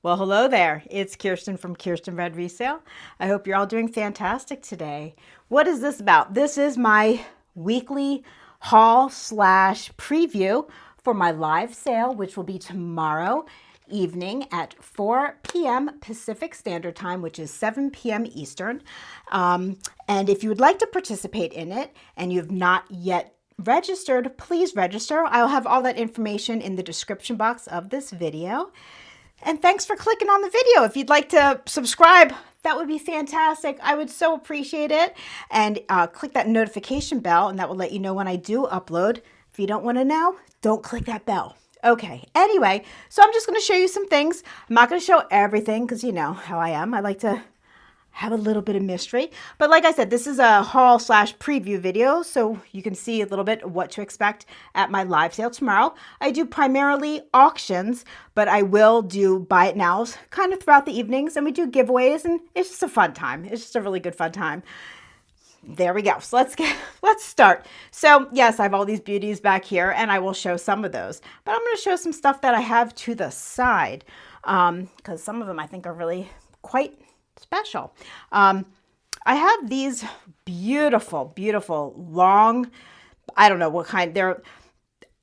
Well, hello there. It's Kirsten from Kierstenredresale. I hope you're all doing fantastic today. What is this about? This is my weekly haul slash preview for my live sale, which will be tomorrow evening at 4 p.m. Pacific Standard Time, which is 7 p.m. Eastern. And if you would like to participate in it and you have not yet registered, please register. I'll have all that information in the description box of this video. And thanks for clicking on the video. If you'd like to subscribe, that would be fantastic. I would so appreciate it. And click that notification bell, and that will let you know when I do upload. If you don't want to know, don't click that bell. Okay, anyway, so I'm just going to show you some things. I'm not going to show everything because you know how I am. I like to have a little bit of mystery. But like I said, this is a haul slash preview video, so you can see a little bit of what to expect at my live sale tomorrow. I do primarily auctions, but I will do buy it nows kind of throughout the evenings, and we do giveaways, and it's just a fun time. It's just a really good fun time. There we go. So let's start. So yes, I have all these beauties back here, and I will show some of those, but I'm going to show some stuff that I have to the side, because some of them I think are really quite special. I have these beautiful, beautiful long, I don't know what kind,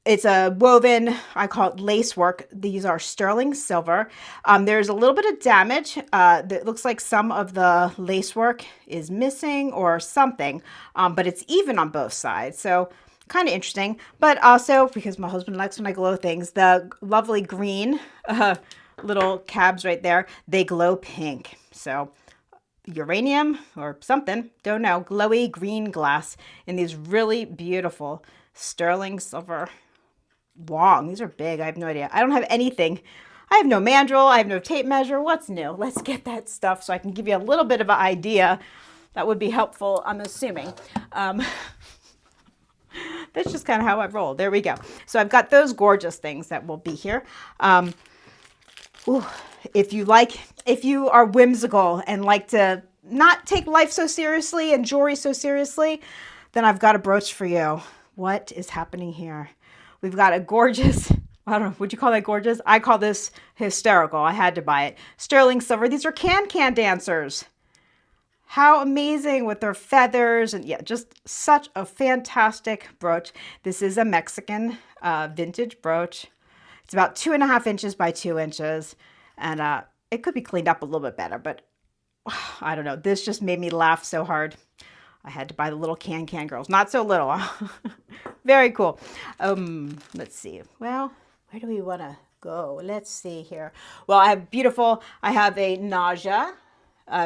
it's a woven, I call it lace work. These are sterling silver. There's a little bit of damage. It looks like some of the lace work is missing or something, but it's even on both sides. So kind of interesting, but also because my husband likes when I glow things, the lovely green little cabs right there, they glow pink. So uranium or something, don't know, glowy green glass in these really beautiful sterling silver long. These are big. I have no idea. I don't have anything. I have no mandrel. I have no tape measure. What's new? Let's get that stuff so I can give you a little bit of an idea. That would be helpful, I'm assuming. That's just kind of how I roll. There we go. So I've got those gorgeous things that will be here. Ooh, if you are whimsical and like to not take life so seriously and jewelry so seriously, then I've got a brooch for you. What is happening here? We've got a gorgeous, I don't know, would you call that gorgeous? I call this hysterical. I had to buy it. Sterling silver. These are can-can dancers. How amazing with their feathers, and yeah, just such a fantastic brooch. This is a Mexican vintage brooch. It's about 2.5 inches by 2 inches, and it could be cleaned up a little bit better, but I don't know. This just made me laugh so hard. I had to buy the little can-can girls. Not so little. Very cool. Let's see. Well, where do we want to go? Let's see here. Well, I have a nausea,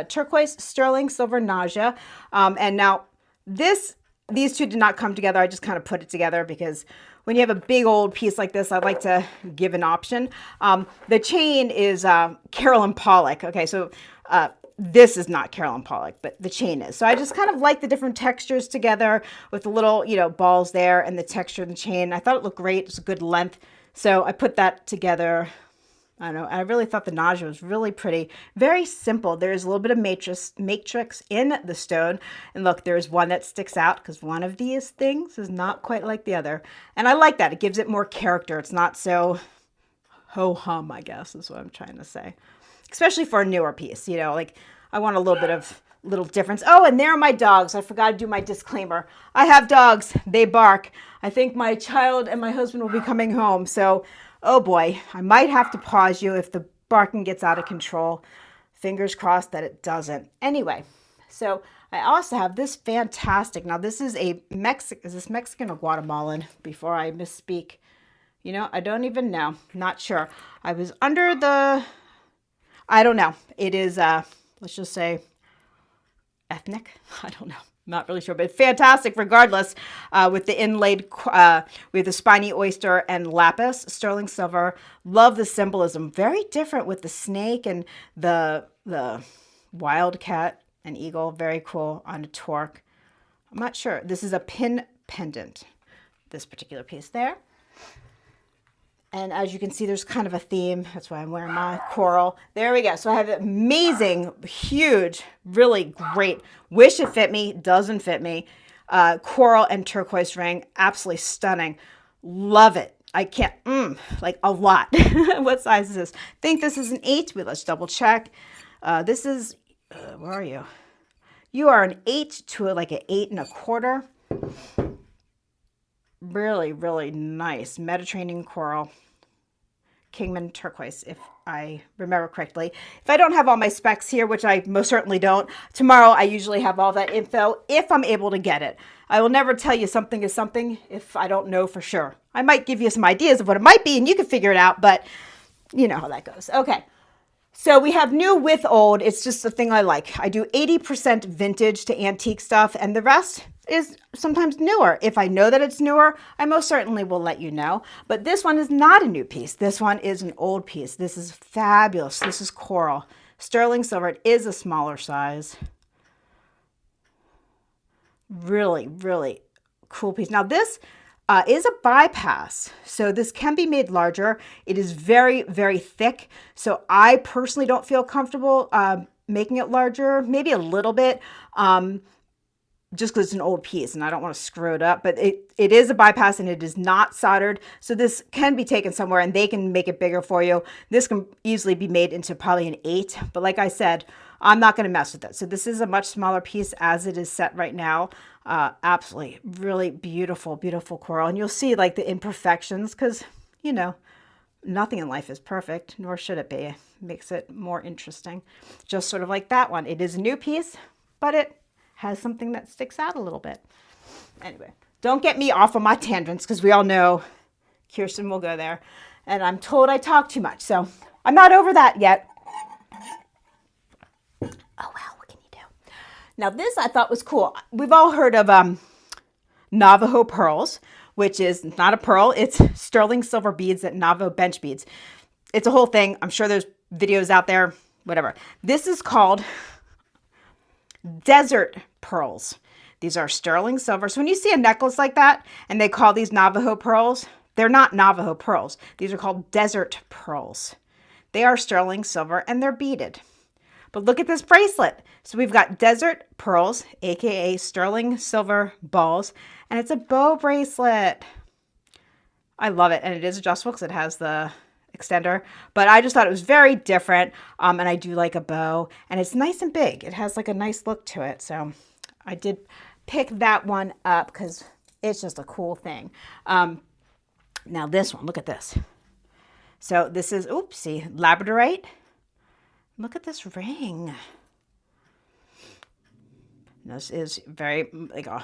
turquoise sterling silver nausea. And now these two did not come together. I just kind of put it together because when you have a big old piece like this, I'd like to give an option. The chain is Carolyn Pollock. Okay, so this is not Carolyn Pollock, but the chain is. So I just kind of like the different textures together with the little, balls there and the texture of the chain. I thought it looked great. It's a good length. So I put that together. I don't know. I really thought the nausea was really pretty. Very simple. There's a little bit of matrix in the stone. And look, there's one that sticks out because one of these things is not quite like the other. And I like that. It gives it more character. It's not so ho-hum, I guess is what I'm trying to say. Especially for a newer piece, like I want a little bit of little difference. Oh, and there are my dogs. I forgot to do my disclaimer. I have dogs. They bark. I think my child and my husband will be coming home. So, oh boy, I might have to pause you if the barking gets out of control. Fingers crossed that it doesn't. Anyway, so I also have this fantastic, now this is is this Mexican or Guatemalan before I misspeak? I don't even know. Not sure. I was under I don't know. It is, let's just say, ethnic. I don't know. Not really sure, but fantastic regardless. With the inlaid, with the spiny oyster and lapis, sterling silver. Love the symbolism. Very different with the snake and the wildcat and eagle. Very cool on a torque. I'm not sure. This is a pin pendant, this particular piece there. And as you can see, there's kind of a theme. That's why I'm wearing my coral. There we go. So I have an amazing, huge, really great, wish it fit me, doesn't fit me, coral and turquoise ring. Absolutely stunning. Love it. I can't, like a lot. What size is this? I think this is an 8, but let's double check. This is, where are you? You are an 8 to like an 8 1/4. Really, really nice Mediterranean coral. Kingman turquoise, if I remember correctly. If I don't have all my specs here, which I most certainly don't, tomorrow I usually have all that info if I'm able to get it. I will never tell you something is something if I don't know for sure. I might give you some ideas of what it might be and you can figure it out, but you know how that goes. Okay. So we have new with old. It's just the thing I like. I do 80% vintage to antique stuff, and the rest is sometimes newer. If I know that it's newer, I most certainly will let you know. But this one is not a new piece. This one is an old piece. This is fabulous. This is coral. Sterling silver. It is a smaller size. Really, really cool piece. Now this is a bypass. So this can be made larger. It is very, very thick. So I personally don't feel comfortable making it larger, maybe a little bit, just because it's an old piece and I don't want to screw it up. But it is a bypass and it is not soldered. So this can be taken somewhere and they can make it bigger for you. This can easily be made into probably an 8. But like I said, I'm not going to mess with it. So this is a much smaller piece as it is set right now. Absolutely really beautiful, beautiful coral. And you'll see like the imperfections because, you know, nothing in life is perfect, nor should it be. It makes it more interesting. Just sort of like that one. It is a new piece, but it has something that sticks out a little bit. Anyway, don't get me off on my tangents because we all know Kirsten will go there. And I'm told I talk too much. So I'm not over that yet. Oh, well, what can you do? Now, this I thought was cool. We've all heard of Navajo pearls, which is not a pearl. It's sterling silver beads at Navajo bench beads. It's a whole thing. I'm sure there's videos out there, whatever. This is called desert pearls. These are sterling silver. So when you see a necklace like that and they call these Navajo pearls, they're not Navajo pearls. These are called desert pearls. They are sterling silver and they're beaded. But look at this bracelet. So we've got desert pearls, aka sterling silver balls, and it's a bow bracelet. I love it, and it is adjustable because it has the extender, but I just thought it was very different, and I do like a bow, and it's nice and big. It has like a nice look to it, so I did pick that one up because it's just a cool thing. Now this one, look at this. So this is, oopsie, labradorite. Look at this ring. This is very like a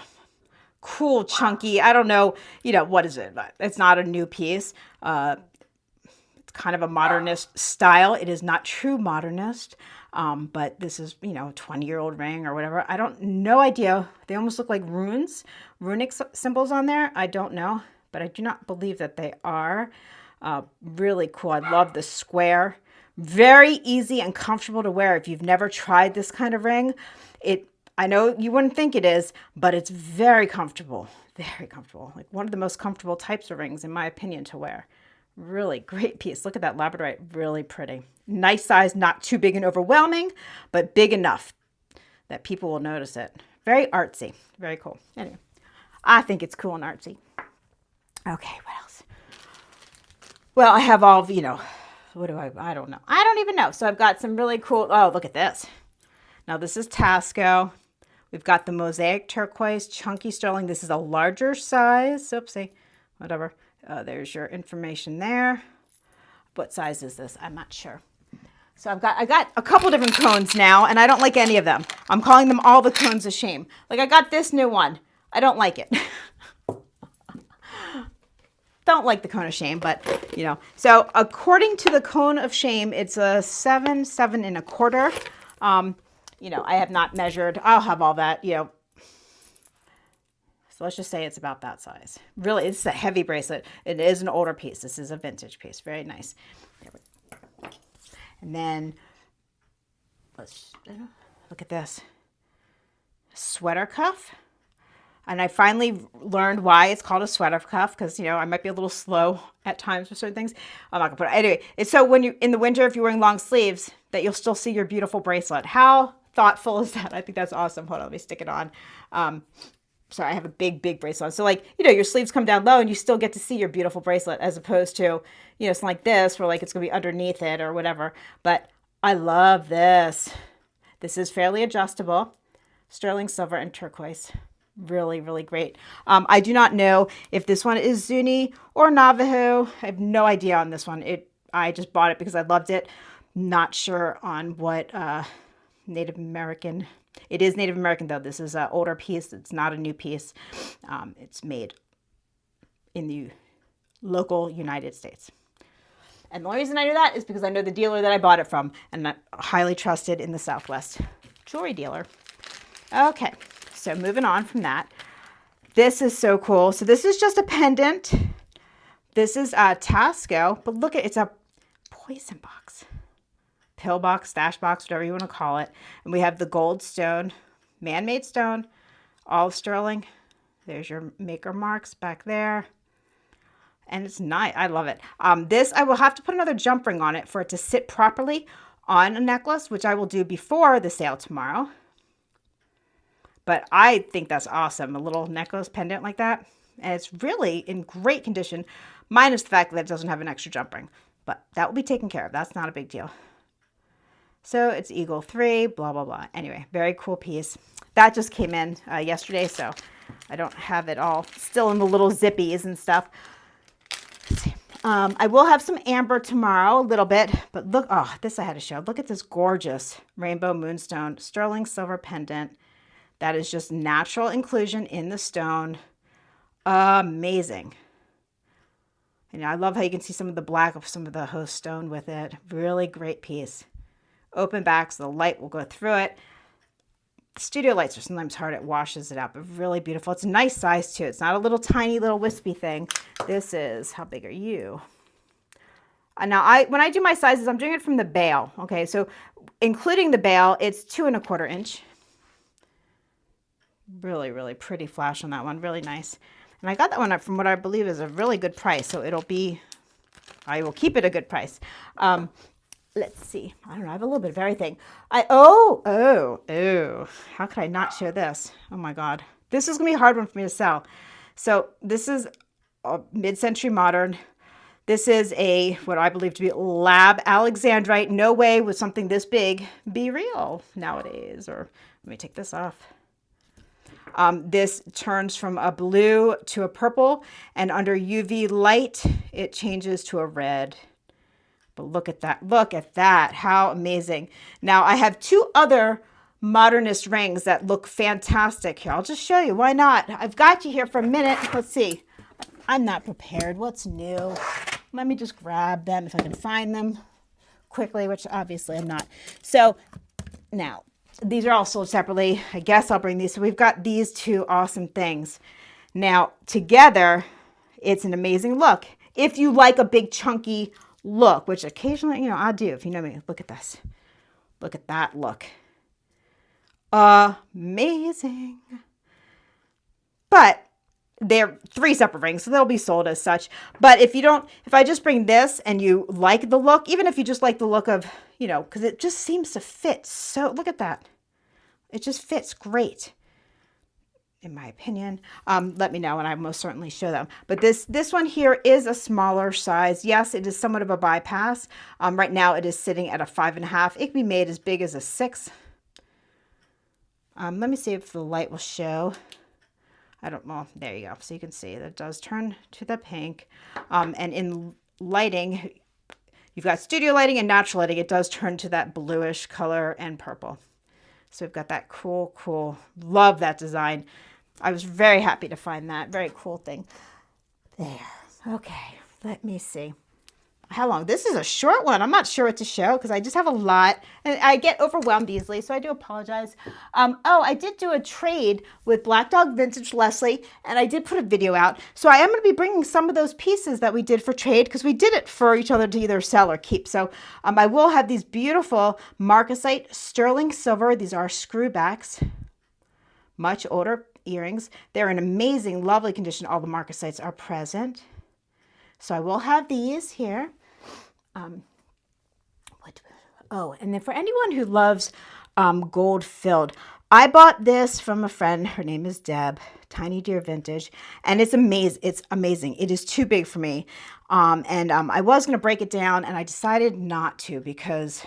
cool, chunky, I don't know, you know, what is it? But it's not a new piece. It's kind of a modernist style. It is not true modernist, but this is, you know, a 20-year-old ring or whatever. I don't, no idea. They almost look like runes, runic symbols on there. I don't know, but I do not believe that they are. Really cool. I love the square. Very easy and comfortable to wear. If you've never tried this kind of ring, I know you wouldn't think it is, but it's very comfortable. Very comfortable. Like one of the most comfortable types of rings, in my opinion, to wear. Really great piece. Look at that labradorite. Really pretty. Nice size, not too big and overwhelming, but big enough that people will notice it. Very artsy. Very cool. Anyway, I think it's cool and artsy. Okay, what else? Well, I have all, you know, what do I don't know. I don't even know. So I've got some really cool, oh, look at this. Now this is Tasco. We've got the mosaic turquoise, chunky sterling. This is a larger size. Oopsie, whatever. There's your information there. What size is this? I'm not sure. So I got a couple different cones now, and I don't like any of them. I'm calling them all the cones of shame. Like I got this new one. I don't like it. Don't like the cone of shame, but you know. So according to the cone of shame, it's a 7 1/4. You know, I have not measured. I'll have all that, you know. So let's just say it's about that size. Really, it's a heavy bracelet. It is an older piece. This is a vintage piece. Very nice. There we go. And then let's look at this. Sweater cuff. And I finally learned why it's called a sweater cuff because, you know, I might be a little slow at times with certain things. I'm not going to put it. Anyway, it's so when you in the winter, if you're wearing long sleeves, that you'll still see your beautiful bracelet. How thoughtful is that? I think that's awesome. Hold on, let me stick it on. sorry, I have a big bracelet on. So like, you know, your sleeves come down low and you still get to see your beautiful bracelet as opposed to, you know, something like this where like it's going to be underneath it or whatever. But I love this. This is fairly adjustable. Sterling silver and turquoise. Really, really great. I do not know if this one is Zuni or Navajo. I have no idea on this one. I just bought it because I loved it. Not sure on what Native American. It is Native American though. This is an older piece. It's not a new piece. It's made in the local United States. And the only reason I know that is because I know the dealer that I bought it from, and I'm highly trusted in the Southwest jewelry dealer. Okay, so moving on from that. This is so cool. So this is just a pendant. This is a Tasco, but look at, it's a poison box. Pill box, stash box, whatever you want to call it. And we have the gold stone, man-made stone, all sterling. There's your maker marks back there. And it's nice. I love it. This, I will have to put another jump ring on it for it to sit properly on a necklace, which I will do before the sale tomorrow. But I think that's awesome. A little necklace pendant like that. And it's really in great condition, minus the fact that it doesn't have an extra jump ring. But that will be taken care of. That's not a big deal. So it's Eagle 3, blah, blah, blah. Anyway, very cool piece. That just came in yesterday, so I don't have it all still in the little zippies and stuff. Let's see. I will have some amber tomorrow, a little bit, but look, oh, this I had to show. Look at this gorgeous rainbow moonstone sterling silver pendant. That is just natural inclusion in the stone. Amazing. And I love how you can see some of the black of some of the host stone with it. Really great piece. Open back so the light will go through it. Studio lights are sometimes hard. It washes it out, but really beautiful. It's a nice size too. It's not a little tiny little wispy thing. This is, how big are you? Now when I do my sizes, I'm doing it from the bail. Okay, so including the bail, it's 2 1/4 inch. Really, really pretty flash on that one. Really nice. And I got that one up from what I believe is a really good price. So I will keep it a good price. Let's see. I don't know. I have a little bit of everything. How could I not show this? Oh my God. This is going to be a hard one for me to sell. So this is a mid-century modern. This is what I believe to be lab Alexandrite. No way would something this big be real nowadays. Or let me take this off. This turns from a blue to a purple, and under UV light, it changes to a red. But look at that. Look at that. How amazing. Now, I have 2 other modernist rings that look fantastic here. I'll just show you. Why not? I've got you here for a minute. Let's see. I'm not prepared. What's new? Let me just grab them if I can find them quickly, which obviously I'm not. So now, these are all sold separately. I guess I'll bring these. So we've got these 2 awesome things. Now, together, it's an amazing look. If you like a big chunky look, which occasionally, I do, if you know me. Look at this. Look at that look. Amazing. But they're 3 separate rings, so they'll be sold as such. But if I just bring this and you like the look, even if you just like the look of, because it just seems to fit. So look at that. It just fits great, in my opinion. Let me know, and I most certainly show them. But this one here is a smaller size. Yes, it is somewhat of a bypass. Right now, it is sitting at a 5.5. It can be made as big as a 6. Let me see if the light will show. Well, there you go. So you can see that it does turn to the pink. And in lighting, you've got studio lighting and natural lighting. It does turn to that bluish color and purple. So we've got that cool, love that design. I was very happy to find that. Very cool thing. There. Okay. Let me see. How long? This is a short one. I'm not sure what to show because I just have a lot. And I get overwhelmed easily, so I do apologize. I did do a trade with Black Dog Vintage Leslie, and I did put a video out. So I am going to be bringing some of those pieces that we did for trade because we did it for each other to either sell or keep. So I will have these beautiful marcasite sterling silver. These are screwbacks. Much older earrings. They're in amazing, lovely condition. All the marcasites are present. So I will have these here. And then for anyone who loves gold filled, I bought this from a friend. Her name is Deb, Tiny Deer Vintage, and it's amazing. It's amazing. It is too big for me. I was going to break it down, and I decided not to because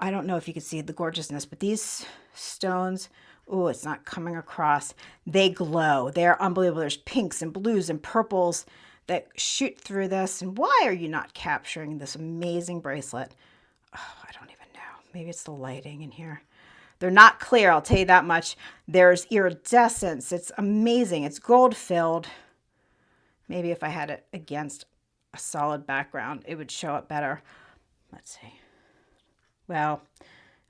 I don't know if you can see the gorgeousness, but these stones, oh, it's not coming across. They glow. They're unbelievable. There's pinks and blues and purples that shoot through this. And why are you not capturing this amazing bracelet? Oh, I don't even know. Maybe it's the lighting in here. They're not clear, I'll tell you that much. There's iridescence. It's amazing. It's gold filled. Maybe if I had it against a solid background, it would show up better. Let's see. Well,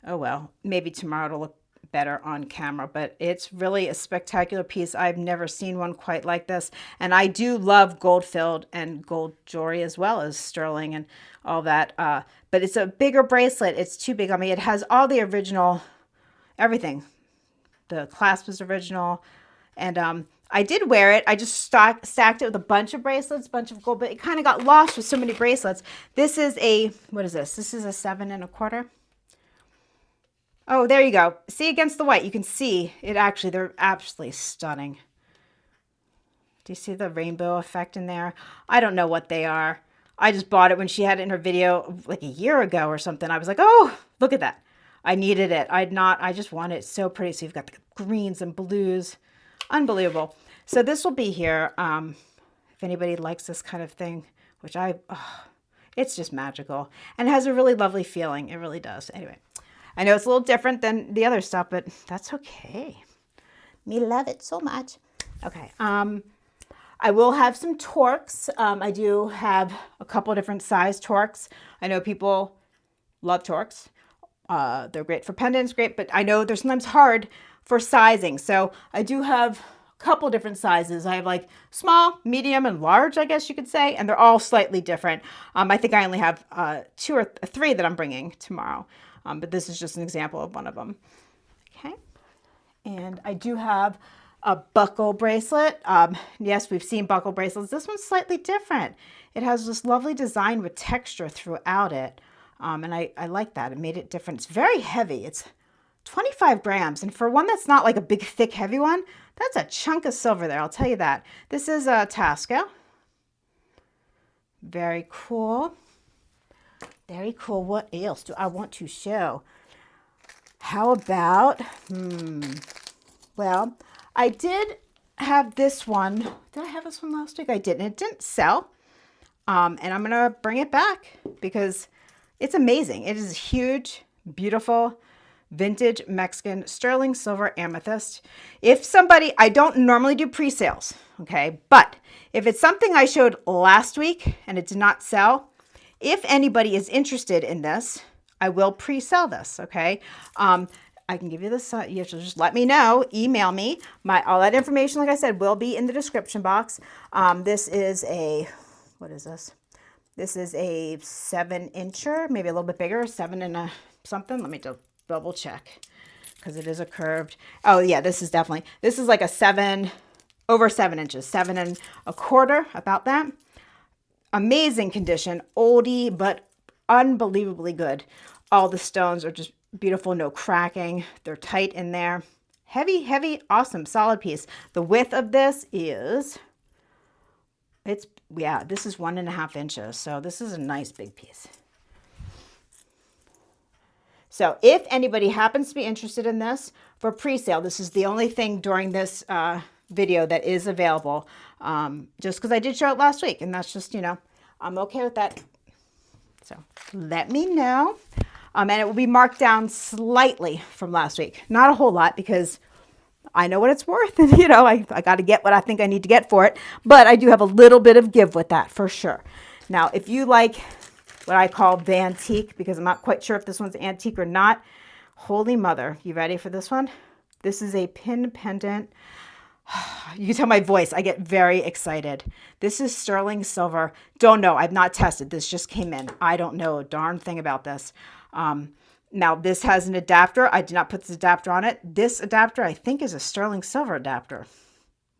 oh well. Maybe tomorrow it'll look better on camera, but it's really a spectacular piece. I've never seen one quite like this. And I do love gold filled and gold jewelry as well as sterling and all that. But it's a bigger bracelet. It's too big on me. It has all the original everything. The clasp is original. And I did wear it. I just stacked it with a bunch of bracelets, bunch of gold, but it kind of got lost with so many bracelets. This is a, what is this? This is a 7 1/4. Oh, there you go. See against the white, you can see it actually, they're absolutely stunning. Do you see the rainbow effect in there? I don't know what they are. I just bought it when she had it in her video like a year ago or something. I was like, oh, look at that. I needed it. I just wanted it. So pretty. So you've got the greens and blues. Unbelievable. So this will be here. If anybody likes this kind of thing, which it's just magical. And it has a really lovely feeling. It really does. Anyway, I know it's a little different than the other stuff, but that's okay. Me love it so much. Okay. I will have some torques. I do have a couple of different size torques. I know people love torques. They're great for pendants, great, but I know they're sometimes hard for sizing. So I do have a couple different sizes. I have like small, medium, and large, I guess you could say, and they're all slightly different. I think I only have 2 or 3 that I'm bringing tomorrow, but this is just an example of one of them. Okay, and I do have a buckle bracelet. Yes, we've seen buckle bracelets. This one's slightly different. It has this lovely design with texture throughout it. And I like that. It made it different. It's very heavy. It's 25 grams. And for one that's not like a big, thick, heavy one, that's a chunk of silver there. I'll tell you that. This is a Tasco. Very cool. Very cool. What else do I want to show? How about, well, I did have this one. Did I have this one last week? I didn't. It didn't sell. And I'm going to bring it back because it's amazing. It is huge, beautiful, vintage Mexican sterling silver amethyst. If somebody, I don't normally do pre-sales, okay? But if it's something I showed last week and it did not sell, if anybody is interested in this, I will pre-sell this, okay? I can give you this, you have to just let me know, email me. All that information, like I said, will be in the description box. This is a, what is this? This is a 7-incher, maybe a little bit bigger, 7 and a something. Let me double check because it is a curved. Oh yeah, this is like a 7, over 7 inches, 7 1/4, about that. Amazing condition, oldie, but unbelievably good. All the stones are just beautiful, no cracking. They're tight in there. Heavy, heavy, awesome, solid piece. The width of this is, this is 1.5 inches. So this is a nice big piece. So if anybody happens to be interested in this for pre-sale, this is the only thing during this video that is available. Just because I did show it last week, and that's just, I'm okay with that. So let me know. And it will be marked down slightly from last week. Not a whole lot because I know what it's worth. And, I got to get what I think I need to get for it. But I do have a little bit of give with that for sure. Now, if you like what I call the antique, because I'm not quite sure if this one's antique or not. Holy mother, you ready for this one? This is a pin pendant. You can tell my voice. I get very excited. This is sterling silver. Don't know. I've not tested. This just came in. I don't know a darn thing about this. Now this has an adapter. I did not put this adapter on it. This adapter, I think, is a sterling silver adapter,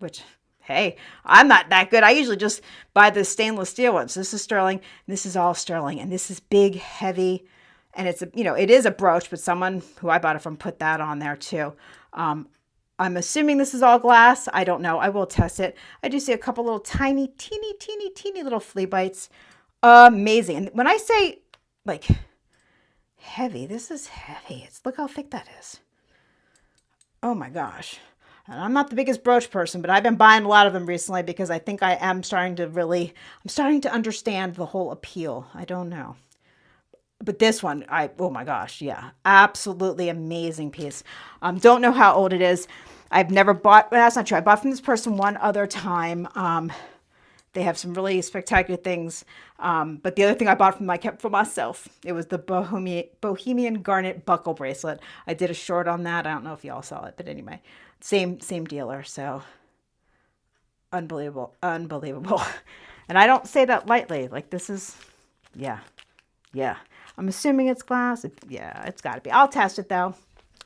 which, hey, I'm not that good. I usually just buy the stainless steel ones. This is sterling. This is all sterling. And this is big, heavy. And it's, it is a brooch, but someone who I bought it from put that on there too. I'm assuming this is all glass. I don't know. I will test it. I do see a couple little tiny, teeny little flea bites. Amazing. And when I say like heavy, this is heavy. Look how thick that is. Oh my gosh. And I'm not the biggest brooch person, but I've been buying a lot of them recently because I think I am starting to understand the whole appeal. I don't know. But this one, oh my gosh, yeah, absolutely amazing piece. Don't know how old it is. I've never bought, well, that's not true. I bought from this person one other time. They have some really spectacular things. But the other thing I bought from them, I kept for myself. It was the Bohemian Garnet Buckle Bracelet. I did a short on that. I don't know if y'all saw it, but anyway, same dealer. So unbelievable. And I don't say that lightly. Like this is, yeah. I'm assuming it's glass. It's got to be. I'll test it though,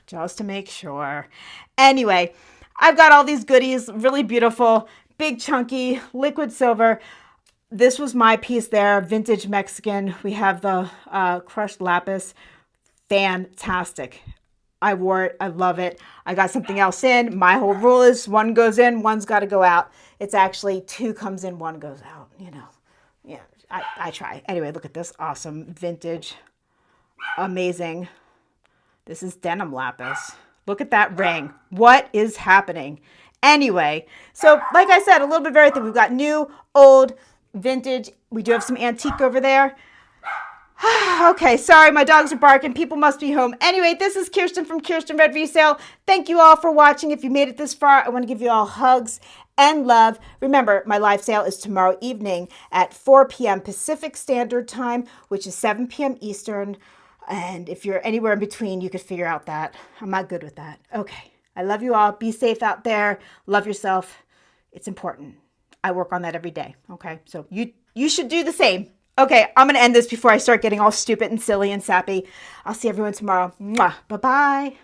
just to make sure. Anyway, I've got all these goodies, really beautiful, big chunky liquid silver. This was my piece there, vintage Mexican. We have the crushed lapis. Fantastic. I wore it. I love it. I got something else in. My whole rule is one goes in, one's got to go out. It's actually two comes in, one goes out, Yeah. I try. Anyway, look at this awesome vintage. Amazing. This is denim lapis. Look at that ring. What is happening? Anyway, so like I said, a little bit of everything. We've got new, old, vintage. We do have some antique over there. Okay, sorry, my dogs are barking. People must be home. Anyway, this is Kirsten from Kierstenredresale. Thank you all for watching. If you made it this far, I want to give you all hugs and love. Remember, my live sale is tomorrow evening at 4 p.m. Pacific Standard Time, which is 7 p.m. Eastern. And if you're anywhere in between, you could figure out that. I'm not good with that. Okay, I love you all. Be safe out there. Love yourself. It's important. I work on that every day. Okay, so you should do the same. Okay, I'm going to end this before I start getting all stupid and silly and sappy. I'll see everyone tomorrow. Mwah. Bye-bye.